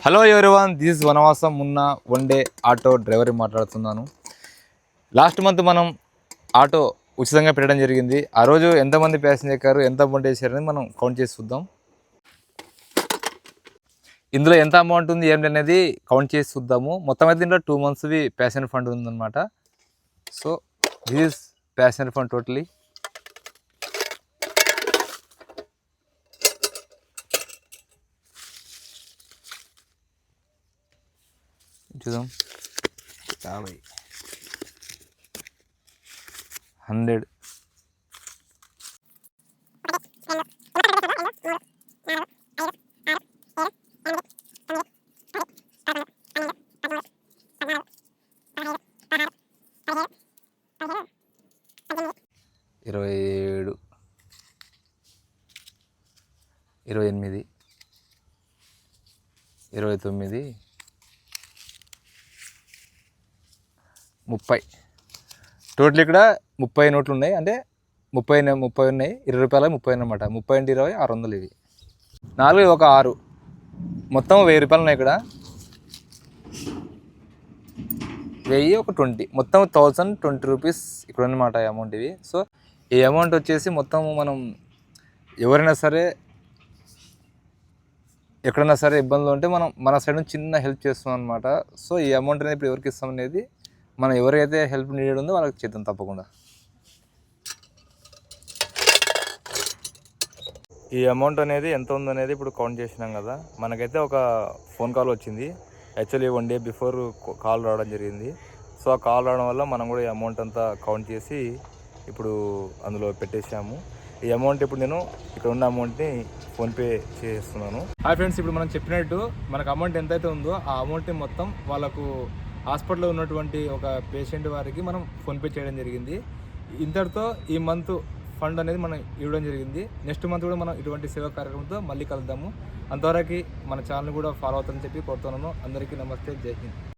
Hello everyone, this is Vanavasam Munna one day auto driver మాట్లాడుతున్నాను. Last month మనం auto ఉచితంగా పెట్టడం జరిగింది. ఆ రోజు ఎంతమంది ప్యాసింజర్ ఎక్కారు, ఎంత అమౌంట్ వేసారని మనం కౌంట్ చేసి చూద్దాం. ఇందులో ఎంత అమౌంట్ ఉంది ఏంటి అనేది కౌంట్ చేసి చూద్దాము. మొత్తం అయితే దీంట్లో 2 monthsవి ప్యాసింజర్ ఫండ్ ఉందన్నమాట. So this is passenger fund totally. చూద్దాం. 50, 100, 27, 28, 29, 30. టోటల్ ఇక్కడ 30 నోట్లు ఉన్నాయి. అంటే 30 ఉన్నాయి. 20 రూపాయలు 30 అనమాట. 30 × 20 600. ఇవి 4 ఒక 6, మొత్తం 1000 రూపాయలు ఉన్నాయి ఇక్కడ. 1000 ఒక 20, మొత్తం 1020 రూపీస్ ఇక్కడ ఉన్నమాట ఈ అమౌంట్ ఇవి. సో ఈ అమౌంట్ వచ్చేసి మొత్తం మనం ఎవరైనా సరే ఎక్కడైనా సరే ఇబ్బందులు ఉంటే మనం మన సైడ్ నుంచి చిన్న హెల్ప్ చేస్తున్నాం అనమాట. సో ఈ అమౌంట్ అనేది ఇప్పుడు ఎవరికి ఇస్తాం అనేది మనం ఎవరైతే హెల్ప్ నీడ్ ఉందో వాళ్ళకి చేద్దాం తప్పకుండా. ఈ అమౌంట్ అనేది ఎంత ఉందనేది ఇప్పుడు కౌంట్ చేసినాం కదా. మనకైతే ఒక ఫోన్ కాల్ వచ్చింది. యాక్చువల్లీ 1 day బిఫోర్ కాల్ రావడం జరిగింది. సో ఆ కాల్ రావడం వల్ల మనం కూడా ఈ అమౌంట్ అంతా కౌంట్ చేసి ఇప్పుడు అందులో పెట్టేసాము. ఈ అమౌంట్ ఇప్పుడు నేను ఇక్కడ ఉన్న అమౌంట్ని ఫోన్పే చేస్తున్నాను. హాయ్ ఫ్రెండ్స్, ఇప్పుడు మనం చెప్పినట్టు మనకు అమౌంట్ ఎంతైతే ఉందో ఆ అమౌంట్ని మొత్తం వాళ్ళకు హాస్పిటల్లో ఉన్నటువంటి ఒక పేషెంట్ వారికి మనం ఫోన్పే చేయడం జరిగింది. ఇంతటితో ఈ మంత్ ఫండ్ అనేది మనం ఇవ్వడం జరిగింది. నెక్స్ట్ మంత్ కూడా మనం ఇటువంటి సేవా కార్యక్రమంతో మళ్ళీ కలుద్దాము. అంతవరకు మన ఛానల్ కూడా ఫాలో అవుతామని చెప్పి కోరుతున్నాను. అందరికీ నమస్తే, జై హింద్.